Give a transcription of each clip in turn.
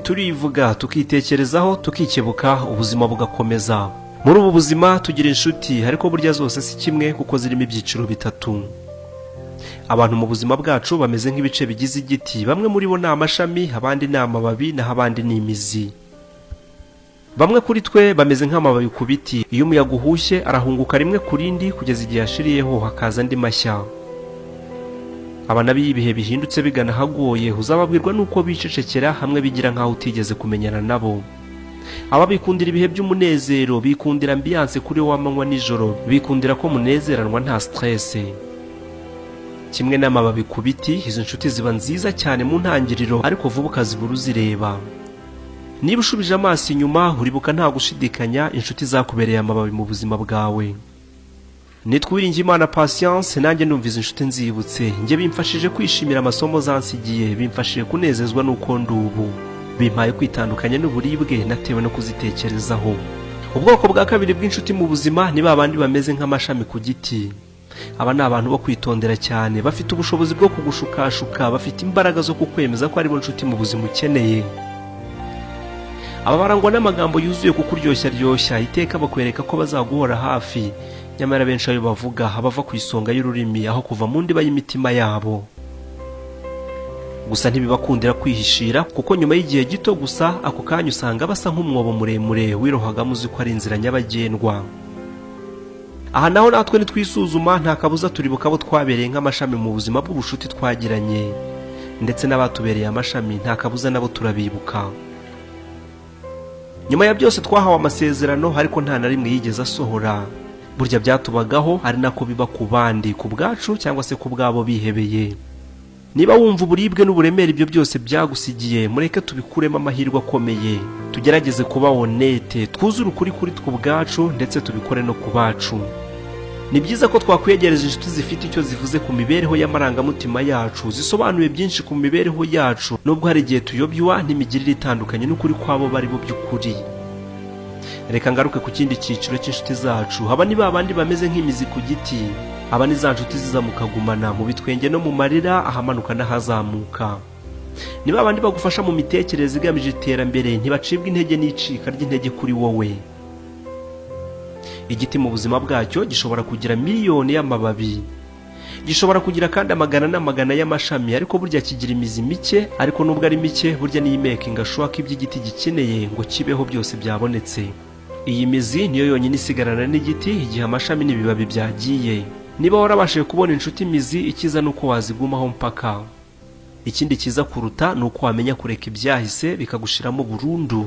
turivuga tukitekerezaho tukikebuka ubuzima bugakomeza. Muri ubu buzima tugira inshuti ariko burya zose si kimwe kuko zirimo ibyiciro bitatu. Abantu mu buzima bwacu bameze nk'ibice bigize igiti, bamwe muri bo ni amashami, abandi ni amababi, naho abandi ni imizi. Bamwe kuri twe bameze nk'amababi ku biti, iyo umuyaga uhushye arahunguka rimwe ku rindi kugeza igihe yashiriyeho hakaza andi mashya. Abana b'ibihe bihindutse bigana hagoye uzababwirwa nuko bicecekera hamwe bigira nkaho utigeze kumenyana nabo. Aba bikundira ibihe by'umunezero, bikundira ambiance kuri wamanywa nijoro, bikundira ko munezeranwa nta stress. Kimwe n'amababi ku biti, izo nshuti ziba nziza cyane mu ntangiriro ariko vuba ukazibura uzireba. Niba ushubije amaso inyuma uribuka nta gushidikanya inshuti zakubereye amababi mu buzima bwawe. Nitwiringiyimana Patience, nanjye numviza inshuti nzibutse, njye bimfashije kwishimira amasomo zansigiye, bimfashije kunezezwa nuko ndubu, bimpaye kwitandukanya n'uburibwe natewe no kuzitekerezaho. Ubwoko bwa kabiri bw'inshuti mu buzima ni babandi bameze nk'amashami ku giti. Aba ni abantu bo kwitondera cyane, bafite ubushobozi bwo kugushukashuka, bafite imbaraga zo kukwemeza ko ari bo nshuti mu buzima ukeneye. Aba barangwa n'amagambo yuzuye kukuryoshya iteka bakwereka ko bazaguhora hafi, nyamara benshi ayo bavuga abava ku isonga y'ururimi aho kuva mu ndiba y'imitima yabo. Gusa ntibibakundira kwihishira kuko nyuma y'igihe gito gusa ako kanya usanga basa nk'umwobo muremure wirohagamo uzi ko ari inzira nyabagendwa. Aha naho natwe nitwisuzuma nta kabuza turibuka abo twabereye nk'amashami mu buzima bw'ubushuti twagiranye, ndetse n'abatubereye amashami nta kabuza nabo turabibuka. Nyuma ya byose twahawe amasezerano ariko nta na rimwe yigeze asohora. Burya byatubagaho ari nako biba ku bandi, ku bwacu cyangwa se ku bwabo bihebeye. Niba wumva uburibwe n'uburemere ibyo byose byagusigiye, mureke tubikuremo amahirwe akomeye, tugerageze kuba honete, twuzure ukuri kuri twe ubwacu ndetse tubikore no ku bacu. Ni byiza ko twakwegereza inshuti zifite icyo zivuze ku mibereho y'amarangamutima yacu, zisobanuye byinshi ku mibereho yacu, nubwo hari igihe tuyobywa n'imigirire itandukanye n'ukuri kwabo bari bo by'ukuri. Reka ngaruke ku kindi cyiciro cy'inshuti zacu. Aba ni babandi bameze nk'imizi ku giti. Aba ni za nshuti zizamukagumana mu bitwenge no mu marira, ahamanuka n'ahazamuka. Ni babandi bagufasha mu mitekerereze igamije iterambere, ntibacibwa intege n'icika ry'intege kuri wowe. Igiti mu buzima bwacyo gishobora kugira miliyoni y'amababi, gishobora kugira kandi amagana n'amagana y'amashami, ariko burya kigira imizi mike, ariko nubwo ari mike burya niyo imakinga sure ko iby'igiti gikeneye ngo kibeho byose byabonetse. Iyi mizi niyo yonyine isigarana n'igiti igihe amashami n'ibibabi byagiye. Niba warabashije kubona inshuti imizi, ikiza nuko wazigumaho mpaka. Ikindi kiza kuruta nuko wamenya kureka ibyahise bikagushiramo burundu.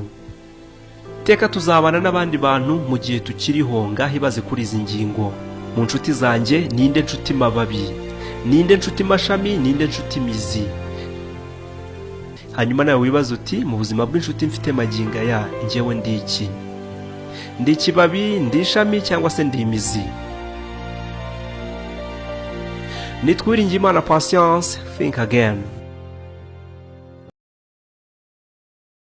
Teka tuzabana n'abandi bantu mu gihe tukiriho, ngaho ibaze kuri izi ngingo. Mu nshuti zanjye ninde nshuti mababi, ninde nshuti mashami, ninde nshuti mizi? Hanyuma nawe wibaza uti mu buzima bw'inshuti mfite maginga ya njyewe ndi iki? Ndi ikibabi, ndi ishami cyangwa se ndi imizi? Nitwiringiyimana Patience, think again.